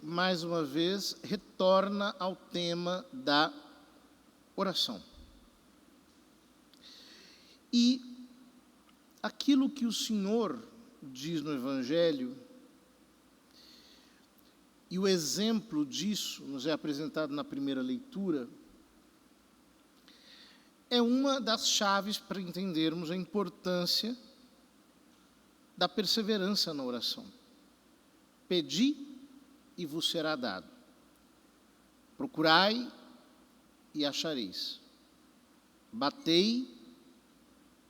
mais uma vez, retorna ao tema da oração. E aquilo que o Senhor diz no Evangelho, e o exemplo disso nos é apresentado na primeira leitura, é uma das chaves para entendermos a importância da perseverança na oração. Pedi e vos será dado. Procurai e achareis. Batei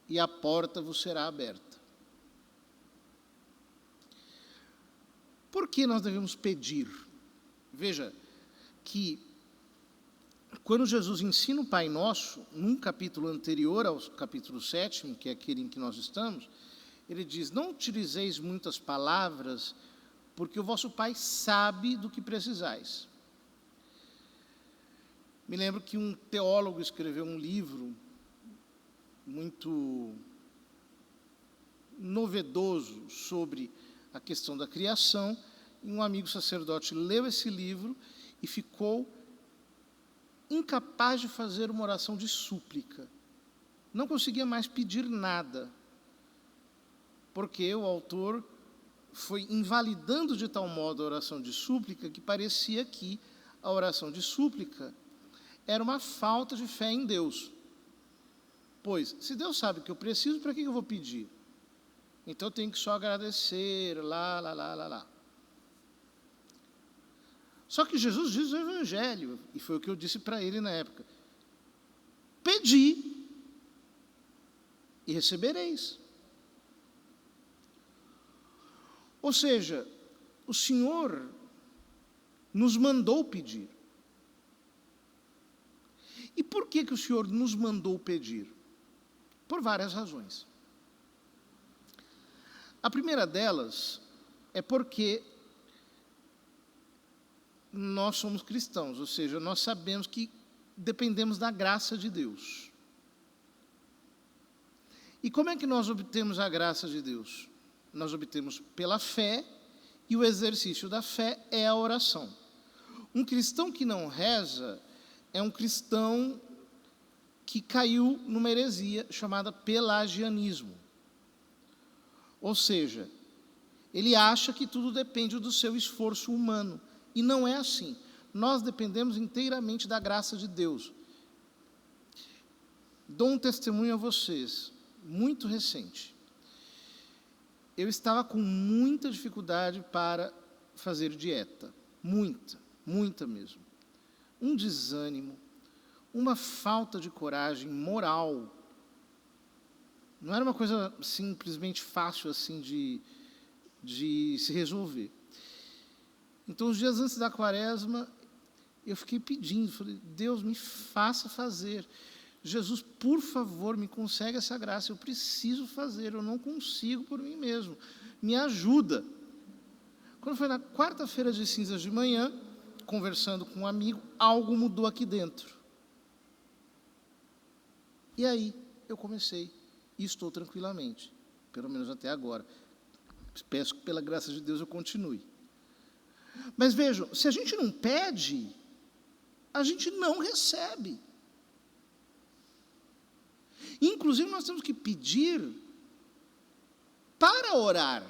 e a porta vos será aberta. Por que nós devemos pedir? Veja que quando Jesus ensina o Pai Nosso, num capítulo anterior ao capítulo 7, que é aquele em que nós estamos, ele diz: não utilizeis muitas palavras, porque o vosso Pai sabe do que precisais. Me lembro que um teólogo escreveu um livro muito novedoso sobre a questão da criação, e um amigo sacerdote leu esse livro e ficou incapaz de fazer uma oração de súplica. Não conseguia mais pedir nada, porque o autor foi invalidando de tal modo a oração de súplica que parecia que a oração de súplica era uma falta de fé em Deus. Pois, se Deus sabe que eu preciso, para que eu vou pedir? Então eu tenho que só agradecer, lá. Só que Jesus diz no Evangelho, e foi o que eu disse para ele na época: pedi e recebereis. Ou seja, o Senhor nos mandou pedir. E por que o Senhor nos mandou pedir? Por várias razões. A primeira delas é porque nós somos cristãos, ou seja, nós sabemos que dependemos da graça de Deus. E como é que nós obtemos a graça de Deus? Nós obtemos pela fé, e o exercício da fé é a oração. Um cristão que não reza é um cristão que caiu numa heresia chamada pelagianismo. Ou seja, ele acha que tudo depende do seu esforço humano. E não é assim. Nós dependemos inteiramente da graça de Deus. Dou um testemunho a vocês, muito recente. Eu estava com muita dificuldade para fazer dieta. Muita mesmo. Um desânimo, uma falta de coragem moral. Não era uma coisa simplesmente fácil assim de se resolver. Então, os dias antes da quaresma, eu fiquei pedindo, falei: Deus, me faça fazer. Jesus, por favor, me concede essa graça, eu preciso fazer, eu não consigo por mim mesmo, me ajuda. Quando foi na quarta-feira de cinzas de manhã, conversando com um amigo, algo mudou aqui dentro. E aí, eu comecei, e estou tranquilamente, pelo menos até agora. Peço que, pela graça de Deus, eu continue. Mas vejam, se a gente não pede, a gente não recebe. Inclusive, nós temos que pedir para orar.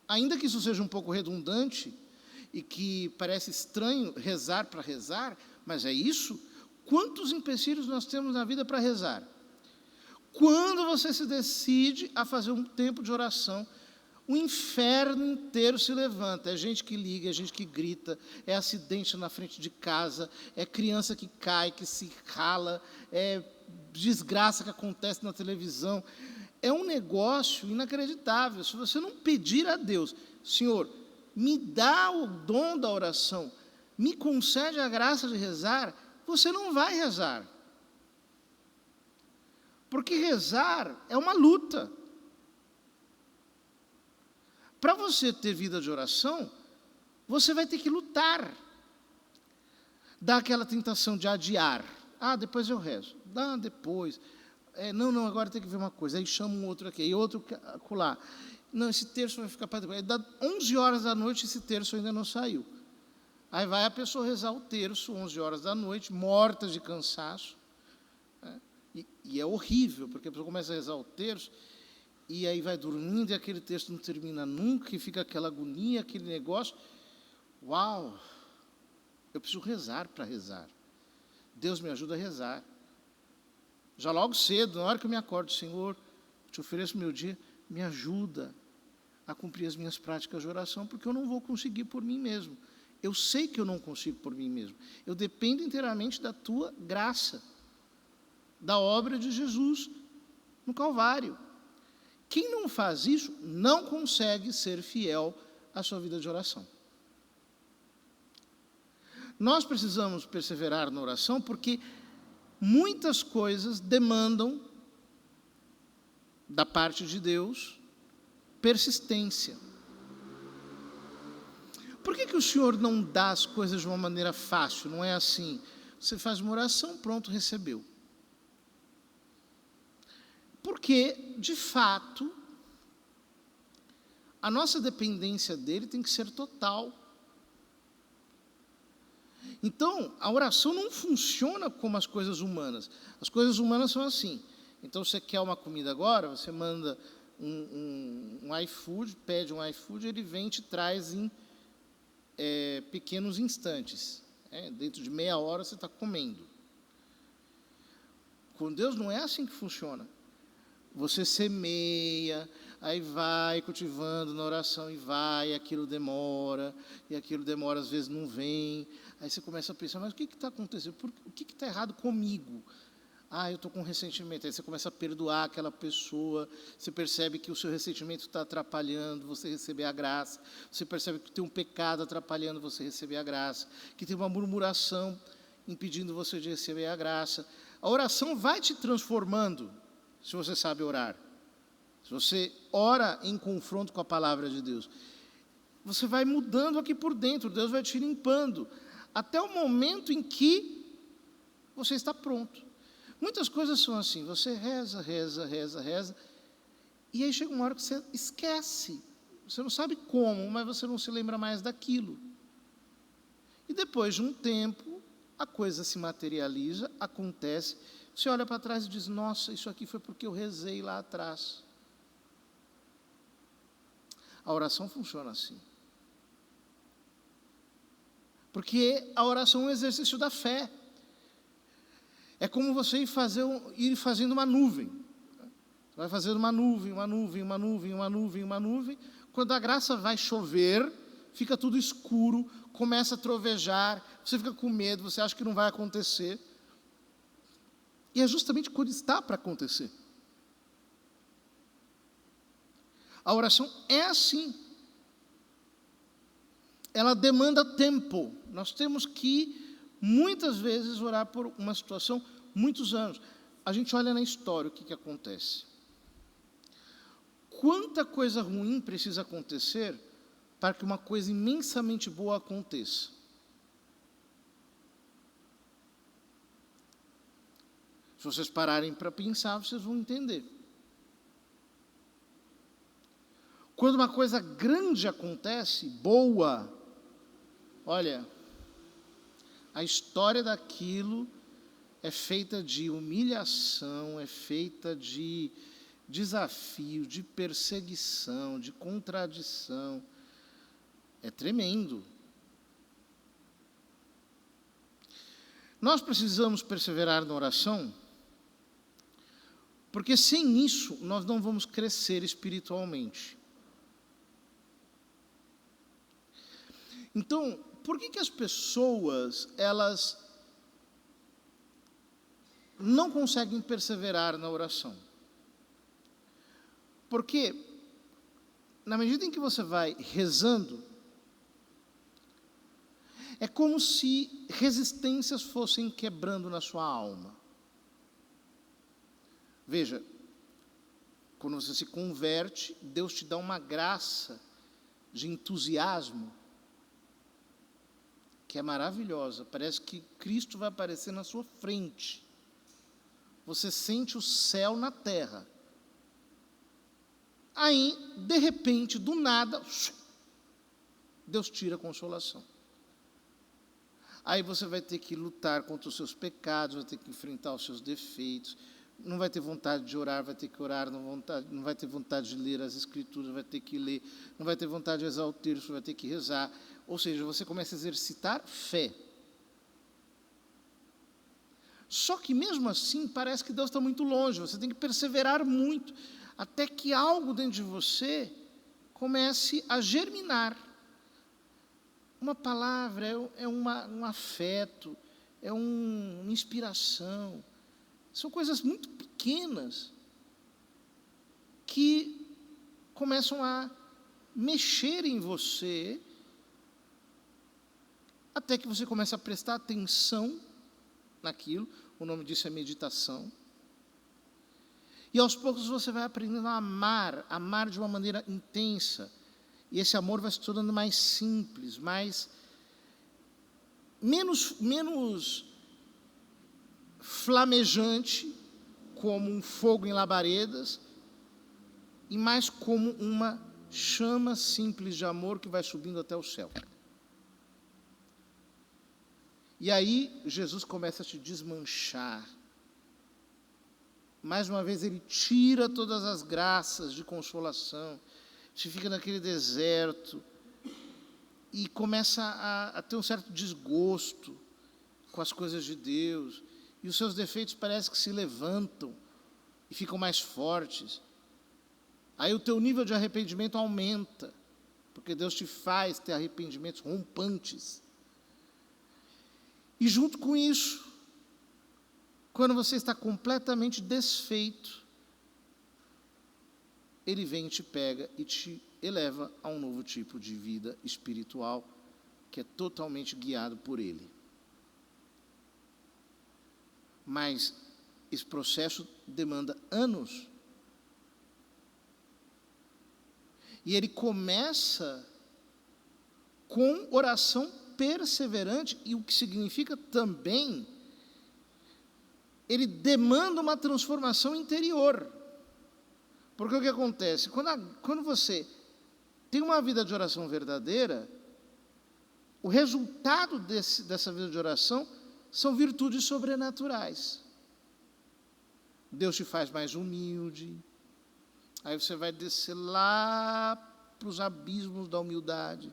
Ainda que isso seja um pouco redundante e que parece estranho rezar para rezar, mas é isso. Quantos empecilhos nós temos na vida para rezar? Quando você se decide a fazer um tempo de oração, o inferno inteiro se levanta. É gente que liga, é gente que grita, é acidente na frente de casa, é criança que cai, que se rala, é desgraça que acontece na televisão. É um negócio inacreditável. Se você não pedir a Deus: Senhor, me dá o dom da oração, me concede a graça de rezar, você não vai rezar. Porque rezar é uma luta. Para você ter vida de oração, você vai ter que lutar. Dá aquela tentação de adiar. Depois eu rezo. Depois. Não, agora tem que ver uma coisa. Aí chama um outro aqui, e outro acolá. Não, esse terço vai ficar para depois. Aí dá 11 horas da noite, esse terço ainda não saiu. Aí vai a pessoa rezar o terço, 11 horas da noite, morta de cansaço. Né? E é horrível, porque a pessoa começa a rezar o terço, e aí vai dormindo, e aquele terço não termina nunca, e fica aquela agonia, aquele negócio. Uau! Eu preciso rezar para rezar. Deus me ajuda a rezar. Já logo cedo, na hora que eu me acordo, Senhor, te ofereço meu dia, me ajuda a cumprir as minhas práticas de oração, porque eu não vou conseguir por mim mesmo. Eu sei que eu não consigo por mim mesmo. Eu dependo inteiramente da tua graça, da obra de Jesus no Calvário. Quem não faz isso não consegue ser fiel à sua vida de oração. Nós precisamos perseverar na oração porque muitas coisas demandam da parte de Deus persistência. Por que o Senhor não dá as coisas de uma maneira fácil? Não é assim, você faz uma oração, pronto, recebeu. Porque, de fato, a nossa dependência dele tem que ser total. Então, a oração não funciona como as coisas humanas. As coisas humanas são assim. Então, você quer uma comida agora, você manda um iFood, pede um iFood, ele vem e te traz em pequenos instantes. Dentro de meia hora você está comendo. Com Deus não é assim que funciona. Você semeia, aí vai cultivando na oração, e aquilo demora, às vezes não vem. Aí você começa a pensar, mas o que está acontecendo? O que está errado comigo? Eu estou com ressentimento. Aí você começa a perdoar aquela pessoa, você percebe que o seu ressentimento está atrapalhando você receber a graça, você percebe que tem um pecado atrapalhando você receber a graça, que tem uma murmuração impedindo você de receber a graça. A oração vai te transformando, se você sabe orar. Se você ora em confronto com a palavra de Deus, você vai mudando aqui por dentro, Deus vai te limpando, até o momento em que você está pronto. Muitas coisas são assim, você reza, e aí chega uma hora que você esquece. Você não sabe como, mas você não se lembra mais daquilo. E depois de um tempo, a coisa se materializa, acontece, você olha para trás e diz, nossa, isso aqui foi porque eu rezei lá atrás. A oração funciona assim. Porque a oração é um exercício da fé. É como você ir fazendo uma nuvem. Você vai fazendo uma nuvem. Quando a graça vai chover, fica tudo escuro, começa a trovejar, você fica com medo, você acha que não vai acontecer. E é justamente quando está para acontecer. A oração é assim. Ela demanda tempo. Nós temos que, muitas vezes, orar por uma situação, muitos anos. A gente olha na história o que acontece. Quanta coisa ruim precisa acontecer para que uma coisa imensamente boa aconteça? Se vocês pararem para pensar, vocês vão entender. Quando uma coisa grande acontece, boa, olha, a história daquilo é feita de humilhação, é feita de desafio, de perseguição, de contradição. É tremendo. Nós precisamos perseverar na oração, porque sem isso nós não vamos crescer espiritualmente. Então, por que as pessoas, elas não conseguem perseverar na oração? Porque, na medida em que você vai rezando, é como se resistências fossem quebrando na sua alma. Veja, quando você se converte, Deus te dá uma graça de entusiasmo, que é maravilhosa. Parece que Cristo vai aparecer na sua frente. Você sente o céu na terra. Aí, de repente, do nada, Deus tira a consolação. Aí você vai ter que lutar contra os seus pecados, vai ter que enfrentar os seus defeitos, não vai ter vontade de orar, vai ter que orar, não vai ter vontade de ler as Escrituras, vai ter que ler, não vai ter vontade de rezar o terço, vai ter que rezar. Ou seja, você começa a exercitar fé. Só que mesmo assim, parece que Deus está muito longe, você tem que perseverar muito, até que algo dentro de você comece a germinar. Uma palavra, um afeto, uma inspiração. São coisas muito pequenas que começam a mexer em você, até que você começa a prestar atenção naquilo. O nome disso é meditação. E aos poucos você vai aprendendo a amar de uma maneira intensa. E esse amor vai se tornando mais simples, menos flamejante, como um fogo em labaredas, e mais como uma chama simples de amor que vai subindo até o céu. E aí Jesus começa a te desmanchar. Mais uma vez ele tira todas as graças de consolação. Você fica naquele deserto e começa a ter um certo desgosto com as coisas de Deus. E os seus defeitos parecem que se levantam e ficam mais fortes. Aí o teu nível de arrependimento aumenta, porque Deus te faz ter arrependimentos rompantes. E junto com isso, quando você está completamente desfeito, Ele vem e te pega e te eleva a um novo tipo de vida espiritual, que é totalmente guiado por Ele. Mas esse processo demanda anos. E ele começa com oração perseverante, e o que significa também, ele demanda uma transformação interior. Porque o que acontece? Quando você tem uma vida de oração verdadeira, o resultado dessa vida de oração são virtudes sobrenaturais. Deus te faz mais humilde, aí você vai descer lá para os abismos da humildade.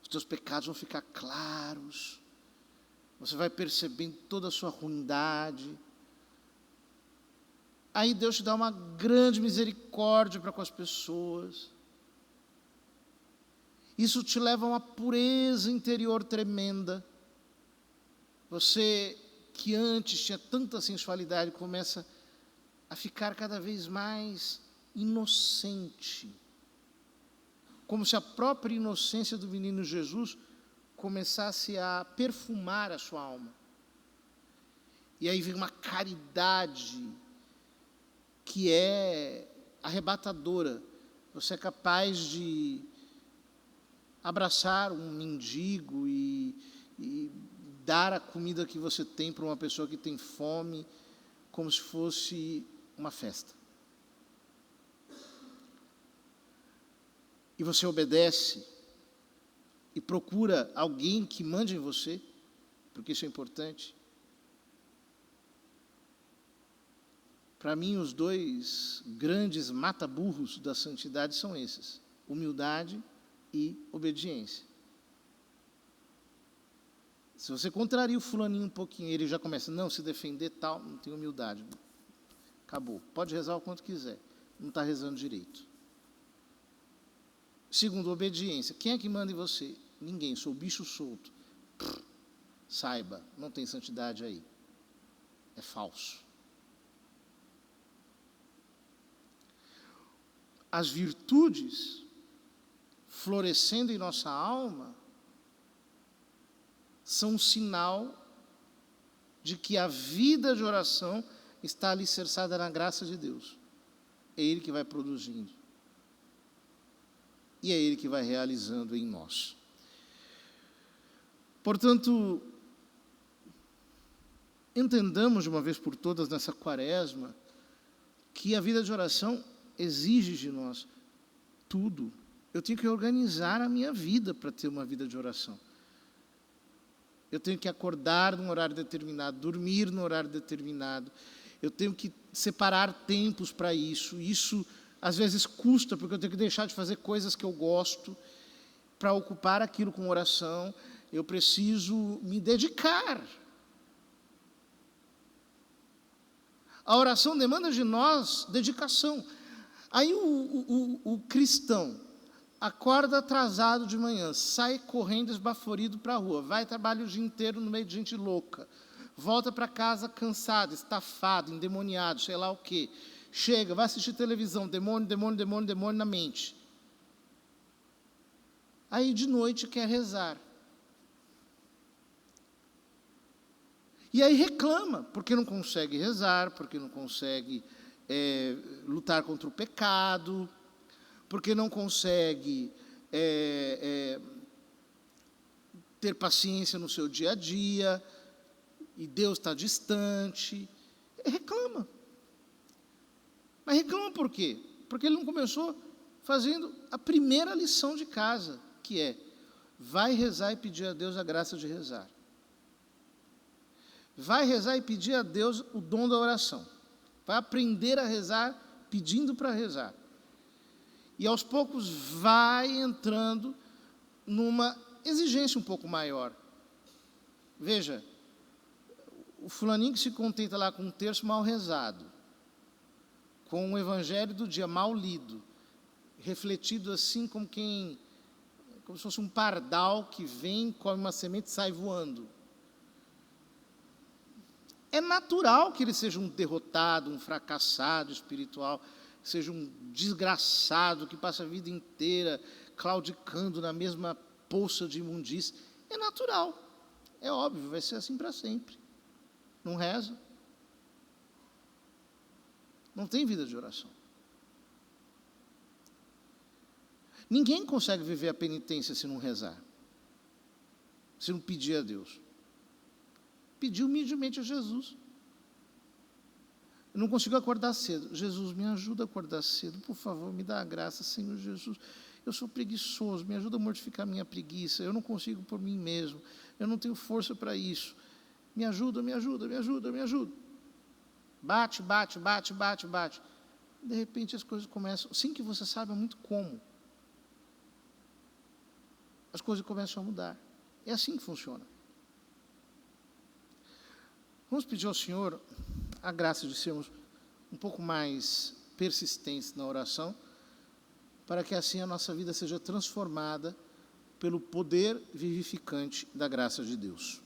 Os teus pecados vão ficar claros, você vai percebendo toda a sua ruindade. Aí Deus te dá uma grande misericórdia para com as pessoas. Isso te leva a uma pureza interior tremenda. Você, que antes tinha tanta sensualidade, começa a ficar cada vez mais inocente. Como se a própria inocência do menino Jesus começasse a perfumar a sua alma. E aí vem uma caridade que é arrebatadora. Você é capaz de abraçar um mendigo e dar a comida que você tem para uma pessoa que tem fome, como se fosse uma festa. E você obedece e procura alguém que mande em você, porque isso é importante. Para mim, os dois grandes mata-burros da santidade são esses: humildade e obediência. Se você contraria o fulaninho um pouquinho, ele já começa, não, se defender tal, não tem humildade. Acabou. Pode rezar o quanto quiser. Não está rezando direito. Segundo, obediência. Quem é que manda em você? Ninguém, sou bicho solto. Saiba, não tem santidade aí. É falso. As virtudes florescendo em nossa alma são um sinal de que a vida de oração está alicerçada na graça de Deus. É Ele que vai produzindo. E é Ele que vai realizando em nós. Portanto, entendamos de uma vez por todas nessa quaresma que a vida de oração exige de nós tudo. Eu tenho que organizar a minha vida para ter uma vida de oração. Eu tenho que acordar num horário determinado, dormir num horário determinado. Eu tenho que separar tempos para isso. Isso, às vezes, custa, porque eu tenho que deixar de fazer coisas que eu gosto para ocupar aquilo com oração. Eu preciso me dedicar. A oração demanda de nós dedicação. Aí o cristão acorda atrasado de manhã, sai correndo esbaforido para a rua, vai trabalhar o dia inteiro no meio de gente louca, volta para casa cansado, estafado, endemoniado, sei lá o quê. Chega, vai assistir televisão, demônio, demônio, demônio, demônio na mente. Aí de noite quer rezar. E aí reclama, porque não consegue rezar, porque não consegue lutar contra o pecado, porque não consegue ter paciência no seu dia a dia, e Deus está distante. Reclama. Mas reclama por quê? Porque ele não começou fazendo a primeira lição de casa, que é: vai rezar e pedir a Deus a graça de rezar. Vai rezar e pedir a Deus o dom da oração. Vai aprender a rezar pedindo para rezar. E aos poucos vai entrando numa exigência um pouco maior. Veja, o fulaninho que se contenta lá com um terço mal rezado, com o evangelho do dia mal lido, refletido assim como se fosse um pardal que vem, come uma semente e sai voando. É natural que ele seja um derrotado, um fracassado espiritual, seja um desgraçado que passa a vida inteira claudicando na mesma poça de imundície. É natural, é óbvio, vai ser assim para sempre. Não reza, não tem vida de oração. Ninguém consegue viver a penitência se não rezar, se não pedir a Deus. Pedir humildemente a Jesus. Eu não consigo acordar cedo. Jesus, me ajuda a acordar cedo, por favor, me dá a graça, Senhor Jesus. Eu sou preguiçoso, me ajuda a mortificar a minha preguiça. Eu não consigo por mim mesmo. Eu não tenho força para isso. Me ajuda, me ajuda, me ajuda, me ajuda. Bate, bate, bate, bate, bate. De repente as coisas começam, sem que você saiba muito como, as coisas começam a mudar. É assim que funciona. Vamos pedir ao Senhor a graça de sermos um pouco mais persistentes na oração, para que assim a nossa vida seja transformada pelo poder vivificante da graça de Deus.